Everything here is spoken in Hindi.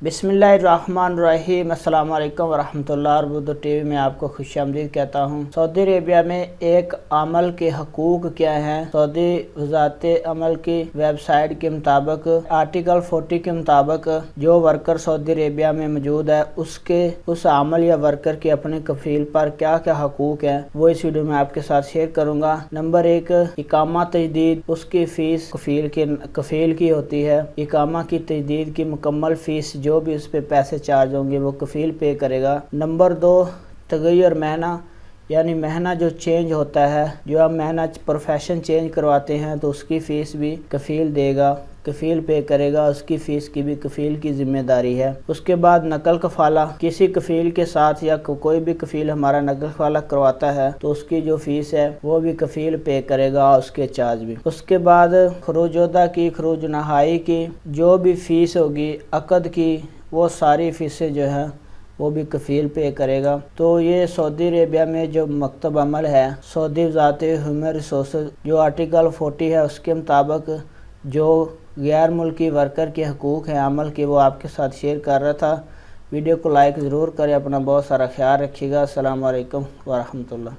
बिस्मिल्लाहिर्रहमानिर्रहीम अस्सलाम वालेकुम वरहमतुल्लाहि वबरकातुहू। टीवी में आपको खुशामदीद कहता हूँ। सऊदी अरेबिया में एक अमल के हकूक क्या हैं। सऊदी वज़ारत अमल की वेबसाइट के मुताबिक आर्टिकल 40 के मुताबिक जो वर्कर सऊदी अरेबिया में मौजूद है उसके उस अमल या वर्कर के अपने कफील पर क्या क्या हकूक है वो इस वीडियो में आपके साथ शेयर करूँगा। नंबर 1, इकामा तजदीद। उसकी फ़ीस कफील की होती है। इकामा की तजदीद की मुकम्मल फ़ीस जो भी उस पर पैसे चार्ज होंगे वो कफील पे करेगा। नंबर 2, तगय्युर महीना, यानी महीना जो चेंज होता है, जो आप महीना प्रोफेशन चेंज करवाते हैं तो उसकी फ़ीस भी कफील देगा, कफील पे करेगा। उसकी फ़ीस की भी कफील की जिम्मेदारी है। उसके बाद नकल कफ़ाला। किसी कफील के साथ या कोई भी कफील हमारा नकल कफ़ाला करवाता है तो उसकी जो फ़ीस है वो भी कफील पे करेगा, उसके चार्ज भी। उसके बाद खरूजोदा की, खरूज नहाई की जो भी फ़ीस होगी, अक़द की, वो सारी फ़ीसें जो है वो भी कफील पे करेगा। तो ये सऊदी अरेबिया में जो मकतब अमल है, सऊदी वज़ारत ह्यूमन रिसोर्सेज, जो आर्टिकल 40 है उसके मुताबिक जो गैर मुल्की वर्कर के हकूक़ हैं अमल के, वो आपके साथ शेयर कर रहा था। वीडियो को लाइक ज़रूर करें। अपना बहुत सारा ख्याल रखिएगा। अस्सलाम वालेकुम वरहमतुल्लाह।